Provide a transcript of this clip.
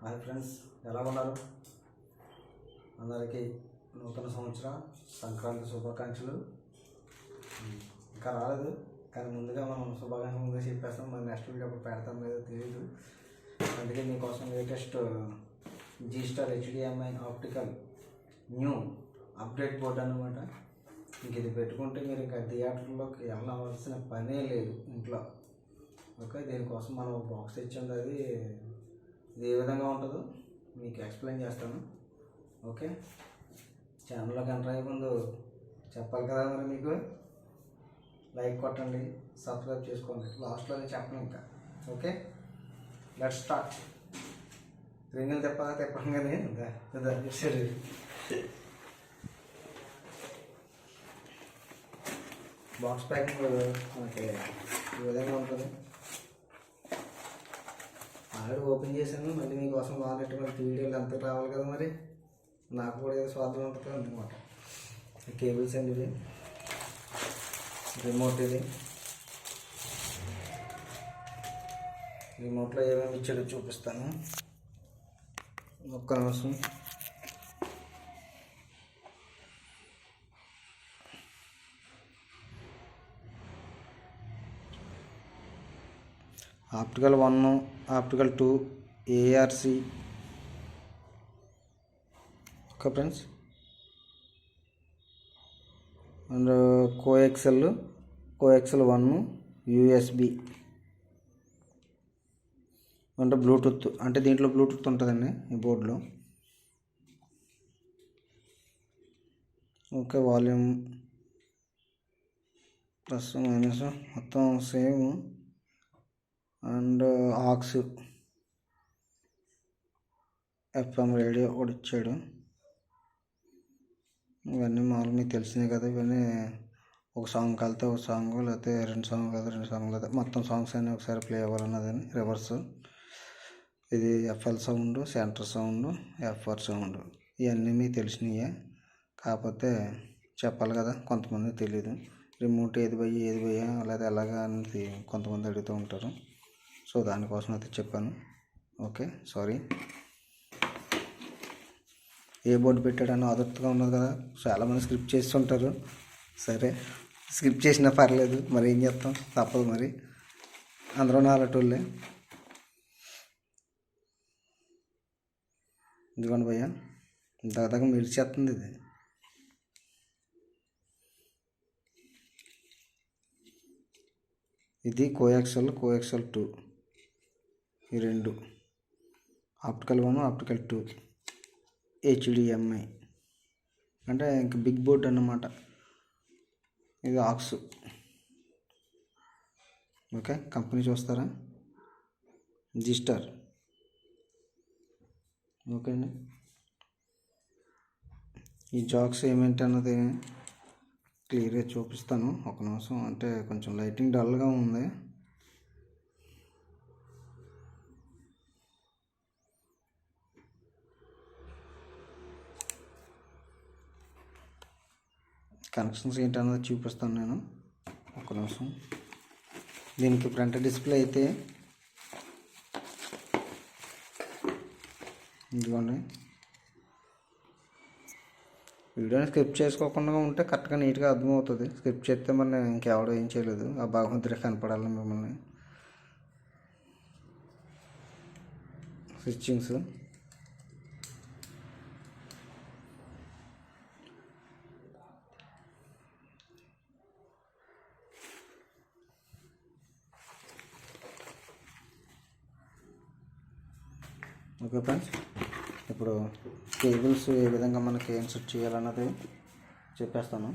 Hi friends, ఎలా ఉన్నారు? అందరికీ నూతన సంవత్సర సంక్రాంతి శుభాకాంక్షలు. ఇంకా రాలేదు, కానీ ముందుగా మనం శుభాకాంక్షలు ముందుగా చెప్పేస్తాం. మరి నెక్స్ట్ వీడియో అప్పుడు పెడతాం లేదో తెలియదు. అందుకే మీకోసం latest G star HDMI optical new update board అన్నమాట. ఇంక ఇది పెట్టుకుంటే మీరు ఇంకా థియేటర్లోకి వెళ్ళవలసిన పనే లేదు ఇంట్లో. ఓకే, దీనికోసం మనం బాక్స్ ఇచ్చింది. అది ఏ విధంగా ఉంటుందో మీకు ఎక్స్ప్లెయిన్ చేస్తాను. ఓకే, ఛానల్లోకి ఎంటర్ అయ్యే ముందు చెప్పాలి కదా, మరి మీకు లైక్ కొట్టండి, సబ్స్క్రైబ్ చేసుకోండి. లాస్ట్లోనే చెప్పను ఇంకా. Okay, let's start. రింగులు తిప్పంగానే సరే. బాక్స్ ప్యాకింగ్ మనకి ఈ విధంగా ఉంటుంది. ఆల్రెడీ ఓపెన్ చేశాను, మళ్ళీ మీకోసం బాగున్నటువంటి వీడియోలు అంతా రావాలి కదా, మరి నాకు కూడా ఏదో స్వార్థం ఉంటుంది అనమాట. కేబుల్స్ అండి, ఇవి రిమోట్. ఇది రిమోట్లో ఏమేమి ఇచ్చాడో చూపిస్తాను, ఒక్క నిమిషం. Optical 1, optical 2, ARC. Okay friends, and coaxial 1, USB, అంటే బ్లూటూత్. అంటే దీంట్లో బ్లూటూత్ ఉంటుందండి ఈ బోర్డులో. ఓకే, వాల్యూమ్ ప్లస్ మైనస్ మొత్తం same. And aux, FM radio కూడా ఇచ్చాడు. ఇవన్నీ మామూలు మీకు తెలిసినాయి కదా. ఇవన్నీ ఒక సాంగ్ కలితే ఒక సాంగ్, లేకపోతే 2 సాంగ్ కలితే 2 సాంగ్, లేకపోతే మొత్తం సాంగ్స్ అన్నీ ఒకసారి ప్లే అవ్వాలన్నదని రివర్స్. ఇది FL sound, centre sound, FR sound. ఇవన్నీ మీకు తెలిసినాయే, కాకపోతే చెప్పాలి కదా, కొంతమంది తెలియదు. రిమోట్ ఏది భయ్యా లేదా ఎలాగా అనేది కొంతమంది అడుగుతూ ఉంటారు. సో దానికోసం అయితే చెప్పాను. Okay, sorry. ఏ బోర్డు పెట్టాడని ఆదుర్తగా ఉన్నది కదా. చాలామంది స్క్రిప్ట్ చేస్తుంటారు. సరే, స్క్రిప్ట్ చేసినా పర్లేదు, మరి ఏం చేస్తాం, తప్పదు. మరి అందరూ నాలటోళ్ళే. ఇదిగోండి భయ్య, దాదాపు మిర్చేస్తుంది ఇది. ఇది కోఎక్సెల్ 2, ఈ 2. Optical 1, optical 2, HDMI. అంటే ఇంక బిగ్ బోర్డ్ అన్నమాట. ఇది ఆక్స్. ఓకే, కంపెనీ చూస్తారా, జీ స్టార్. ఓకే అండి, ఈ జాక్స్ ఏమేంటి అన్నది క్లియర్గా చూపిస్తాను. ఒక నిమిషం, అంటే కొంచెం లైటింగ్ డల్గా ఉంది. కనెక్షన్స్ ఏంటన్నది చూపిస్తాను నేను, ఒక నిమిషం. దీనికి ఫ్రంట్ డిస్ప్లే అయితే ఇదిగోండి. వీడియోని స్క్రిప్ట్ చేసుకోకుండా ఉంటే కరెక్ట్గా నీట్గా అర్థమవుతుంది. స్క్రిప్ట్ చేస్తే మరి ఇంకెవడో ఏం చేయలేదు. ఆ భగవంతుడికి కనపడాలి మిమ్మల్ని. Switchings, okay friends. ఇప్పుడు కేబుల్స్ ఏ విధంగా మనకి ఇన్సర్ట్ చేయాలన్నది చెప్పేస్తాను.